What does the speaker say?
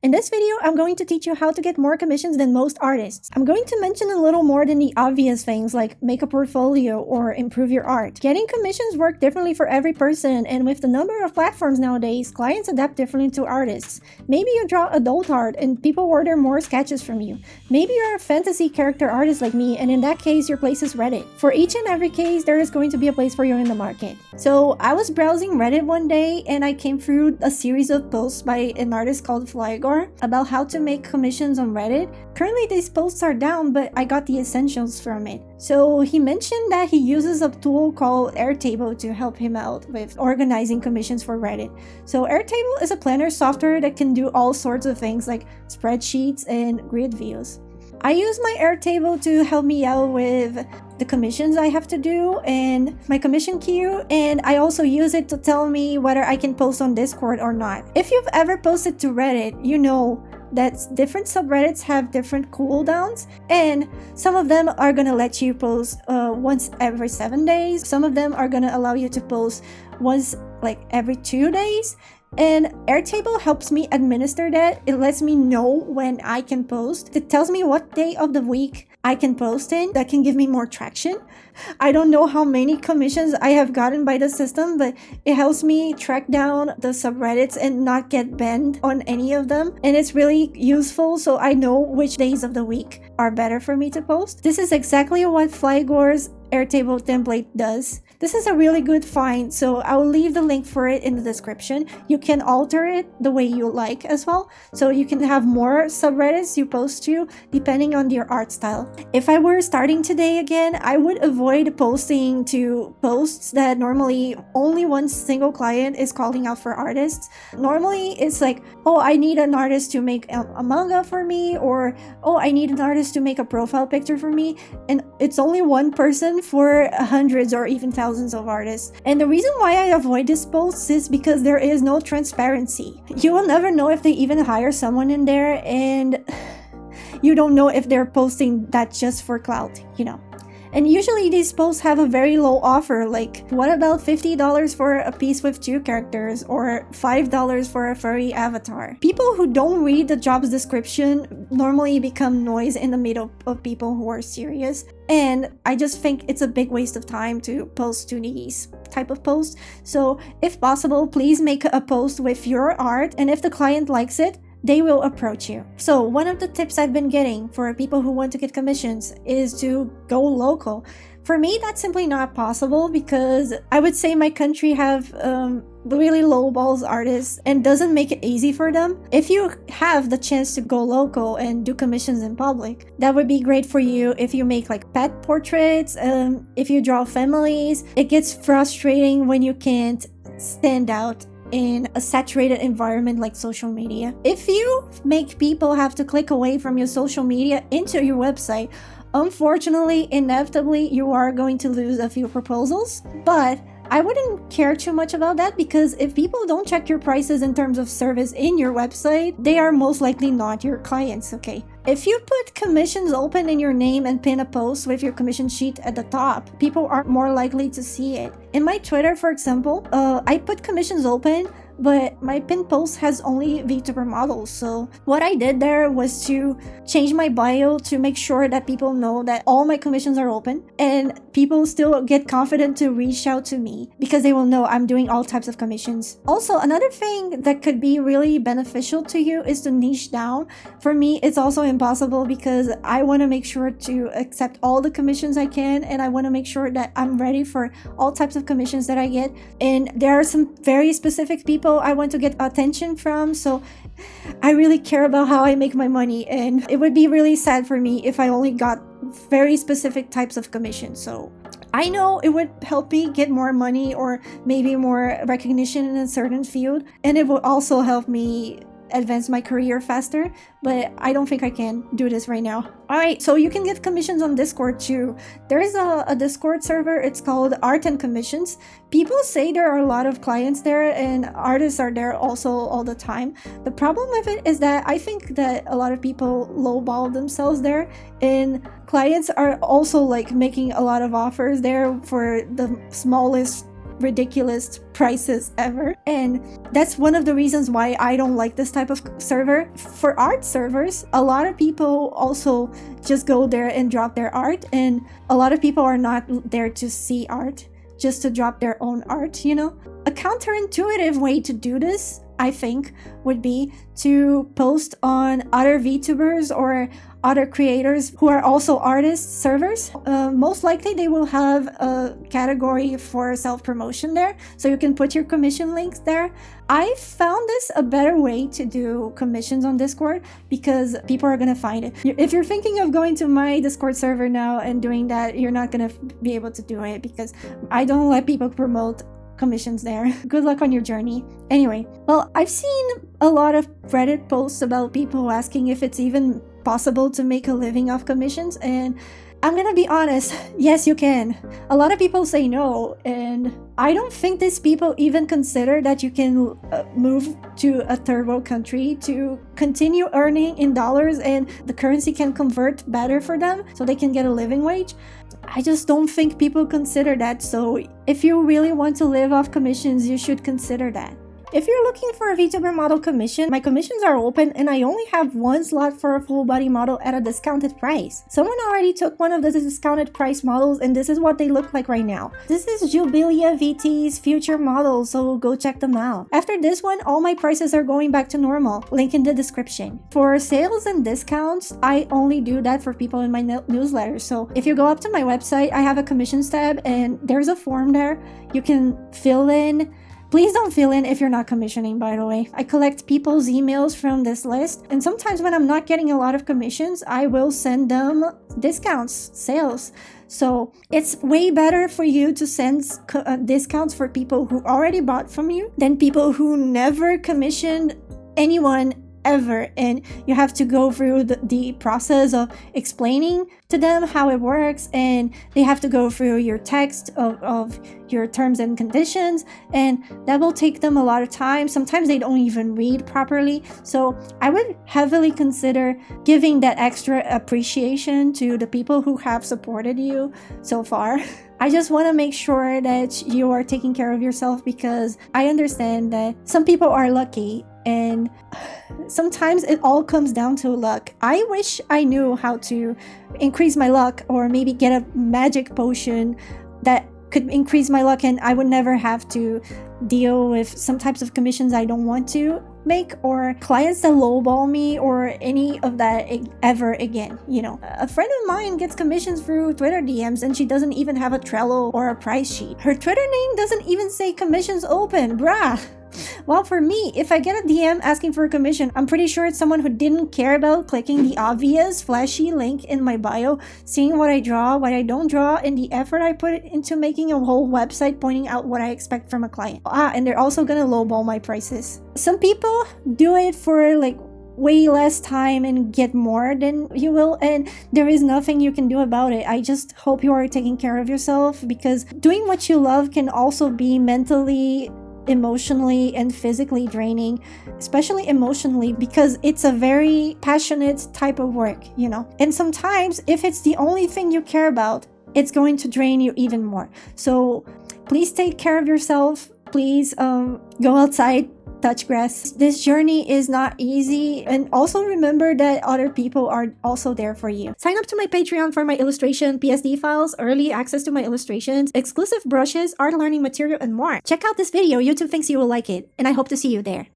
In this video, I'm going to teach you how to get more commissions than most artists. I'm going to mention a little more than the obvious things like make a portfolio or improve your art. Getting commissions work differently for every person, and with the number of platforms nowadays, clients adapt differently to artists. Maybe you draw adult art and people order more sketches from you. Maybe you're a fantasy character artist like me, and in that case, your place is Reddit. For each and every case, there is going to be a place for you in the market. So I was browsing Reddit one day and I came through a series of posts by an artist called Flygor about how to make commissions on Reddit. Currently these posts are down, but I got the essentials from it. So he mentioned that he uses a tool called Airtable to help him out with organizing commissions for Reddit. So Airtable is a planner software that can do all sorts of things like spreadsheets and grid views. I use my Airtable to help me out with the commissions I have to do and my commission queue, and I also use it to tell me whether I can post on Discord or not. If you've ever posted to Reddit, you know that different subreddits have different cooldowns, and some of them are gonna let you post once every 7 days. Some of them are gonna allow you to post once like every 2 days. And Airtable helps me administer that. It lets me know when I can post. It tells me what day of the week I can post in. That can give me more traction. I don't know how many commissions I have gotten by the system, but it helps me track down the subreddits and not get banned on any of them. And it's really useful, so I know which days of the week are better for me to post. This is exactly what Flygor's Airtable template does. This is a really good find, so I'll leave the link for it in the description. You can alter it the way you like as well, so you can have more subreddits you post to depending on your art style. If I were starting today again, I would avoid posting to posts that normally only one single client is calling out for artists. Normally it's like, oh, I need an artist to make a manga for me, or oh, I need an artist to make a profile picture for me, and it's only one person for hundreds or even thousands of artists. And the reason why I avoid these posts is because there is no transparency. You will never know if they even hire someone in there, and you don't know if they're posting that just for clout, you know. And usually these posts have a very low offer, like what about $50 for a piece with 2 characters or $5 for a furry avatar. People who don't read the job's description normally become noise in the middle of people who are serious, and I just think it's a big waste of time to post to these type of posts. So if possible, please make a post with your art, and if the client likes it, they will approach you. So one of the tips I've been getting for people who want to get commissions is to go local. For me, that's simply not possible because I would say my country have really low balls artists and doesn't make it easy for them. If you have the chance to go local and do commissions in public, that would be great for you. If you make like pet portraits, if you draw families, it gets frustrating when you can't stand out in a saturated environment like social media. If you make people have to click away from your social media into your website, unfortunately, inevitably, you are going to lose a few proposals. But I wouldn't care too much about that, because if people don't check your prices in terms of service in your website, they are most likely not your clients, okay? If you put commissions open in your name and pin a post with your commission sheet at the top, people are more likely to see it. In my Twitter, for example, I put commissions open, but my pin post has only VTuber models. So what I did there was to change my bio to make sure that people know that all my commissions are open, and people still get confident to reach out to me because they will know I'm doing all types of commissions. Also, another thing that could be really beneficial to you is to niche down. For me, it's also impossible because I want to make sure to accept all the commissions I can, and I want to make sure that I'm ready for all types of commissions that I get. And there are some very specific people I want to get attention from, so I really care about how I make my money, and it would be really sad for me if I only got very specific types of commissions. So I know it would help me get more money or maybe more recognition in a certain field, and it would also help me advance my career faster, but I don't think I can do this right now. Alright, so you can get commissions on Discord too. There is a Discord server, it's called Art and Commissions. People say there are a lot of clients there and artists are there also all the time. The problem with it is that I think that a lot of people lowball themselves there, and clients are also like making a lot of offers there for the smallest ridiculous prices ever. And that's one of the reasons why I don't like this type of server. For art servers, a lot of people also just go there and drop their art, and a lot of people are not there to see art, just to drop their own art, you know? A counterintuitive way to do this, I think, would be to post on other VTubers or other creators who are also artist servers. Most likely they will have a category for self-promotion there, so you can put your commission links there. I found this a better way to do commissions on Discord because people are gonna find it. If you're thinking of going to my Discord server now and doing that, you're not gonna be able to do it because I don't let people promote commissions there. Good luck on your journey. Anyway, well, I've seen a lot of Reddit posts about people asking if it's even possible to make a living off commissions, and I'm gonna be honest, yes you can. A lot of people say no, and I don't think these people even consider that you can move to a third world country to continue earning in dollars and the currency can convert better for them so they can get a living wage. I just don't think people consider that, so if you really want to live off commissions, you should consider that. If you're looking for a VTuber model commission, my commissions are open and I only have one slot for a full body model at a discounted price. Someone already took one of the discounted price models and this is what they look like right now. This is Jubilia VT's future model, so go check them out. After this one, all my prices are going back to normal. Link in the description. For sales and discounts, I only do that for people in my newsletter. So if you go up to my website, I have a commissions tab and there's a form there. You can fill in. Please don't fill in if you're not commissioning, by the way. I collect people's emails from this list, and sometimes when I'm not getting a lot of commissions, I will send them discounts, sales. So it's way better for you to send discounts for people who already bought from you than people who never commissioned anyone ever, and you have to go through the process of explaining to them how it works, and they have to go through your text of your terms and conditions, and that will take them a lot of time. Sometimes they don't even read properly, so I would heavily consider giving that extra appreciation to the people who have supported you so far. I just want to make sure that you are taking care of yourself because I understand that some people are lucky and sometimes it all comes down to luck. I wish I knew how to increase my luck or maybe get a magic potion that could increase my luck and I would never have to deal with some types of commissions I don't want to make or clients that lowball me or any of that ever again. You know, a friend of mine gets commissions through Twitter DMs and she doesn't even have a Trello or a price sheet. Her Twitter name doesn't even say commissions open, bruh. Well, for me, if I get a DM asking for a commission, I'm pretty sure it's someone who didn't care about clicking the obvious flashy link in my bio, seeing what I draw, what I don't draw, and the effort I put into making a whole website pointing out what I expect from a client. And they're also gonna lowball my prices. Some people do it for like way less time and get more than you will, and there is nothing you can do about it. I just hope you are taking care of yourself because doing what you love can also be mentally, emotionally and physically draining, especially emotionally because it's a very passionate type of work, you know. And sometimes if it's the only thing you care about, it's going to drain you even more. So please take care of yourself. Please go outside, touch grass. This journey is not easy, and also remember that other people are also there for you. Sign up to my Patreon for my illustration PSD files, early access to my illustrations, exclusive brushes, art learning material, and more. Check out this video. YouTube thinks you will like it, and I hope to see you there.